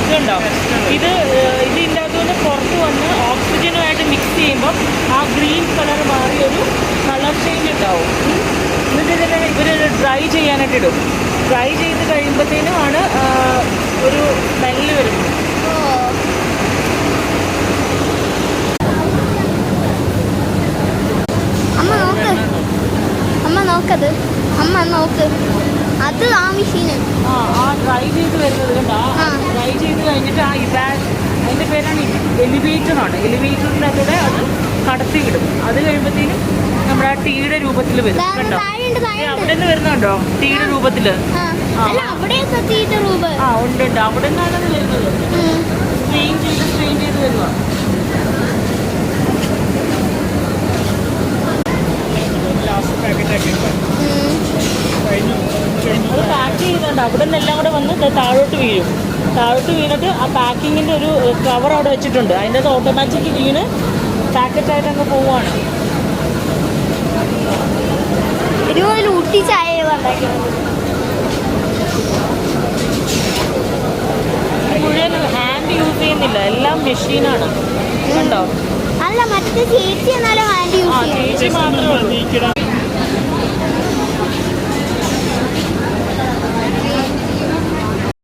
ഇതുണ്ടോ, ഇതിൻ്റെ അകത്തുനിന്ന് പുറത്ത് വന്ന് ഓക്സിജനുമായിട്ട് മിക്സ് ചെയ്യുമ്പോൾ ആ ഗ്രീൻ കളർ മാറി ഒരു കളർ ചേഞ്ച് ഉണ്ടാവും. എന്നിട്ട് ഇതിനെ ഇവർ ഡ്രൈ ചെയ്യാനായിട്ട് ഇടും. ഡ്രൈ ചെയ്ത് കഴിയുമ്പോഴത്തേനും ആണ് ഒരു സ്മെല്ല് വരുന്നത്. നോക്കത് അമ്മ നോക്ക്, അത് ആ മെഷീന് ആ ഡ്രൈ ചെയ്ത് വരുന്നത് കണ്ടോ. ഡ്രൈ ചെയ്ത് കഴിഞ്ഞിട്ട് അതിൻ്റെ പേരാണ് എലിവേറ്ററാണ്. എലിവേറ്ററിൻ്റെ അതോടെ അത് കടത്തി വിടും. അത് കഴിയുമ്പോഴത്തേനും നമ്മുടെ ആ ടീയുടെ രൂപത്തിൽ വരും. കണ്ടോ, അവിടെ നിന്ന് വരുന്നുണ്ടോ ടീയുടെ രൂപത്തിൽ? ആ ഉണ്ട് ഉണ്ട്, അവിടെ നിന്നാണ് അത് വരുന്നത്. സ്ട്രെയിൻ ചെയ്ത് വരുക. അത് പാക്ക് ചെയ്യുന്നുണ്ട്. അവിടെ നിന്ന് എല്ലാം കൂടെ വന്ന് താഴോട്ട് വീഴും. താഴോട്ട് വീണിട്ട് ആ പാക്കിങ്ങിൻ്റെ ഒരു കവർ അവിടെ വെച്ചിട്ടുണ്ട്. അതിൻ്റെ അത് ഓട്ടോമാറ്റിക് വീണ് പാക്കറ്റായിട്ട് അങ്ങ് പോവുകയാണ്. ഊട്ടി ചായ മുഴുവൻ ഹാൻഡ് യൂസ് ചെയ്യുന്നില്ല, എല്ലാം മെഷീനാണ്. കണ്ടോ? അല്ല, മറ്റേ ചേച്ചി എന്നാലും ഹാൻഡ് യൂസ് ചെയ്യും. ചേച്ചി മാത്രമേ ഉള്ളൂ.